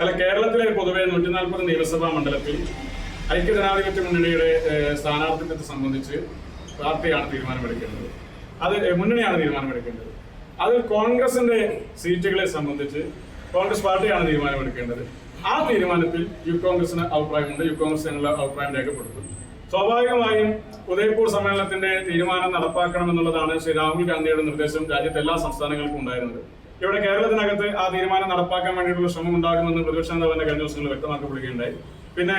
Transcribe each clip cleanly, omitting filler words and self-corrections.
അല്ല, കേരളത്തിലെ പൊതുവെ 140 നിയമസഭാ മണ്ഡലത്തിൽ ഐക്യജനാധിപത്യ മുന്നണിയുടെ സ്ഥാനാർത്ഥിത്വത്തെ സംബന്ധിച്ച് പാർട്ടിയാണ് തീരുമാനമെടുക്കേണ്ടത്. അത് മുന്നണിയാണ് തീരുമാനമെടുക്കേണ്ടത്. അത് കോൺഗ്രസിന്റെ സീറ്റുകളെ സംബന്ധിച്ച് കോൺഗ്രസ് പാർട്ടിയാണ് തീരുമാനമെടുക്കേണ്ടത്. ആ തീരുമാനത്തിൽ യൂത്ത് കോൺഗ്രസിന് അഭിപ്രായമുണ്ട്. യൂത്ത് കോൺഗ്രസ് ഞങ്ങളുടെ അഭിപ്രായം രേഖപ്പെടുത്തും. സ്വാഭാവികമായും ഉദയപൂർ സമ്മേളനത്തിന്റെ തീരുമാനം നടപ്പാക്കണമെന്നുള്ളതാണ് ശ്രീ രാഹുൽ ഗാന്ധിയുടെ നിർദ്ദേശം രാജ്യത്തെ എല്ലാ സംസ്ഥാനങ്ങൾക്കും ഉണ്ടായിരുന്നത്. ഇവിടെ കേരളത്തിനകത്ത് ആ തീരുമാനം നടപ്പാക്കാൻ വേണ്ടിയിട്ടുള്ള ശ്രമം ഉണ്ടാകുമെന്ന് പ്രതിപക്ഷ നേതാവ് തന്നെ കഴിഞ്ഞ ദിവസങ്ങളിൽ വ്യക്തമാക്കപ്പെടുകയുണ്ടായി. പിന്നെ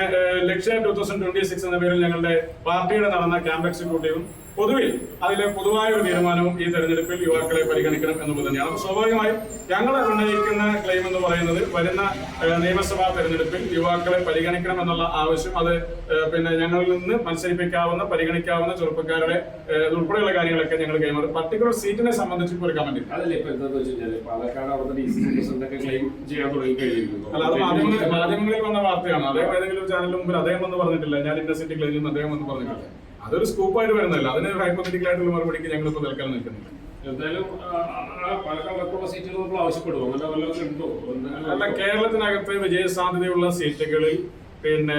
ലക്ഷ്യ 2026 എന്ന പേരിൽ ഞങ്ങളുടെ പാർട്ടിയുടെ നടന്ന ക്യാമ്പ് എക്സിക്യൂട്ടീവും പൊതുവിൽ അതിലെ പൊതുവായ ഒരു തീരുമാനവും ഈ തെരഞ്ഞെടുപ്പിൽ യുവാക്കളെ പരിഗണിക്കണം എന്നുള്ളത് തന്നെയാണ്. സ്വാഭാവികമായും ഞങ്ങൾ ഉന്നയിക്കുന്ന ക്ലെയിം എന്ന് പറയുന്നത് വരുന്ന നിയമസഭാ തെരഞ്ഞെടുപ്പിൽ യുവാക്കളെ പരിഗണിക്കണം എന്നുള്ള ആവശ്യം, അത് പിന്നെ ഞങ്ങളിൽ നിന്ന് മത്സരിപ്പിക്കാവുന്ന പരിഗണിക്കാവുന്ന ചെറുപ്പക്കാരുടെ ഉൾപ്പെടെയുള്ള കാര്യങ്ങളൊക്കെ ഞങ്ങൾ കൈമാറും. പർട്ടിക്കുലർ സീറ്റിനെ സംബന്ധിച്ച് ഒരു കമന്റ് അല്ല, അത് മാധ്യമങ്ങളിൽ വന്ന വാർത്തയാണ്. അദ്ദേഹം ഏതെങ്കിലും ചാനലിന് മുമ്പിൽ അദ്ദേഹം എന്ന് പറഞ്ഞിട്ടില്ല, ഞാൻ ഇന്ന സീറ്റ് ക്ലെയിം ചെയ്യുന്നു അദ്ദേഹം എന്ന് പറഞ്ഞിട്ടില്ല. അതൊരു സ്കൂപ്പായിട്ട് വരുന്നതല്ല. അതിന് ഹൈപ്പോത്തറ്റിക്കൽ ആയിട്ടുള്ള മറുപടിക്ക് ഞങ്ങൾ ഇപ്പോൾ നിൽക്കാൻ നിൽക്കുന്നില്ല. എന്തായാലും സീറ്റുകൾ നമ്മൾ ആവശ്യപ്പെടുമോ? അങ്ങനെ വല്ലതും ഉണ്ടോ? അല്ല, കേരളത്തിനകത്ത് വിജയസാധ്യതയുള്ള സീറ്റുകളിൽ പിന്നെ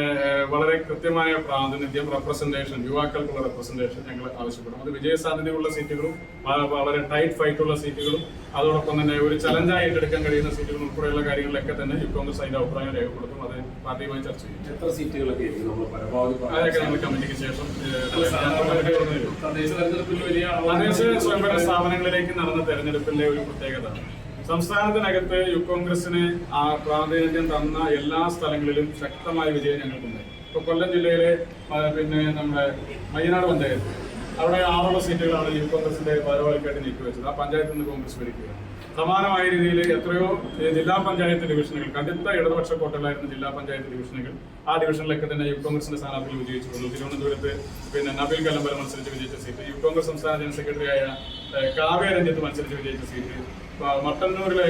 വളരെ കൃത്യമായ പ്രാതിനിധ്യം, റെപ്രസെന്റേഷൻ, യുവാക്കൾക്കുള്ള റെപ്രസെന്റേഷൻ ഞങ്ങൾ ആവശ്യപ്പെടും. അത് വിജയസാധ്യതയുള്ള സീറ്റുകളും വളരെ ടൈറ്റ് ഫൈറ്റുള്ള സീറ്റുകളും അതോടൊപ്പം തന്നെ ഒരു ചലഞ്ചായി ഏറ്റെടുക്കാൻ കഴിയുന്ന സീറ്റുകളും ഉൾപ്പെടെയുള്ള കാര്യങ്ങളിലൊക്കെ തന്നെ യൂത്ത് കോൺഗ്രസ് അതിന്റെ അഭിപ്രായം രേഖപ്പെടുത്തും. അത് പാർട്ടിയുമായി ചർച്ച ചെയ്യും. എത്ര സീറ്റുകളൊക്കെ അതൊക്കെ നമ്മൾ കമ്മിറ്റിക്ക് ശേഷം തദ്ദേശ തെരഞ്ഞെടുപ്പിൽ വലിയ തദ്ദേശ സ്വയംഭരണ സ്ഥാപനങ്ങളിലേക്ക് നടന്ന തെരഞ്ഞെടുപ്പിന്റെ ഒരു പ്രത്യേകത, സംസ്ഥാനത്തിനകത്ത് യൂത്ത് കോൺഗ്രസിന് പ്രാതിനിധ്യം തന്ന എല്ലാ സ്ഥലങ്ങളിലും ശക്തമായ വിജയം ഞങ്ങൾക്കുണ്ടായി. ഇപ്പൊ കൊല്ലം ജില്ലയിലെ പിന്നെ നമ്മുടെ മയ്യനാട് പഞ്ചായത്ത്, അവിടെ 6 സീറ്റുകളാണ് യൂത്ത് കോൺഗ്രസിന്റെ ഭാരവാഹിക്കായിട്ട് നീക്കിവെച്ചത്. ആ പഞ്ചായത്തിൽ നിന്ന് കോൺഗ്രസ് ഭരിക്കുക. സമാനമായ രീതിയിൽ എത്രയോ ജില്ലാ പഞ്ചായത്ത് ഡിവിഷനുകൾ, കടുത്ത ഇടതുപക്ഷ കോട്ടകളായിരുന്ന ജില്ലാ പഞ്ചായത്ത് ഡിവിഷനുകൾ, ആ ഡിവിഷനിലൊക്കെ തന്നെ യൂത്ത് കോൺഗ്രസിന്റെ സ്ഥാനാർത്ഥികൾ വിജയിച്ചിട്ടുള്ളൂ. തിരുവനന്തപുരത്ത് പിന്നെ നബീൽ കല്ലമ്പലം മത്സരിച്ച് വിജയിച്ച സീറ്റ്, യൂത്ത് കോൺഗ്രസ് സംസ്ഥാന ജനറൽ സെക്രട്ടറിയായ കാവ്യ രഞ്ജിത്ത് മത്സരിച്ച് വിജയിച്ച സീറ്റ്, മട്ടന്നൂരിലെ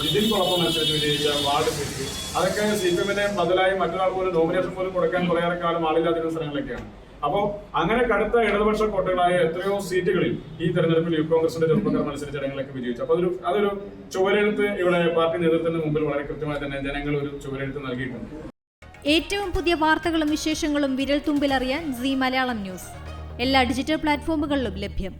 ജിതിൻ കുളപ്പം മത്സരിച്ച് വിജയിച്ച വാർഡ് സീറ്റ്, അതൊക്കെ CPM-നെ ബദലായി മറ്റൊരാൾ പോലും നോമിനേഷൻ പോലും കൊടുക്കാൻ കുറേയേറെ കാലം ആളില്ലാതിരുന്ന സ്ഥലങ്ങളൊക്കെയാണ്. അപ്പോൾ അങ്ങനെ കടുത്ത ഇടതുപക്ഷ കോട്ടകളായ എത്രയോ സീറ്റുകളിൽ ഈ തെരഞ്ഞെടുപ്പിൽ യൂത്ത് കോൺഗ്രസിന്റെ ചെറുപ്പക്കാർ മത്സരിച്ച ഇടങ്ങളിലൊക്കെ വിജയിച്ചു. അപ്പോൾ അതൊരു ചുവരെഴുത്ത് ഇവിടെ പാർട്ടി നേതൃത്വത്തിന് മുമ്പിൽ വളരെ കൃത്യമായി തന്നെ ജനങ്ങൾ ഒരു ചുവരെഴുത്ത് നൽകിയിട്ടുണ്ട്. ഏറ്റവും പുതിയ വാർത്തകളും വിശേഷങ്ങളും വിരൽ തുമ്പിലറിയാൻ സീ മലയാളം ന്യൂസ് എല്ലാ ഡിജിറ്റൽ പ്ലാറ്റ്ഫോമുകളിലും ലഭ്യം.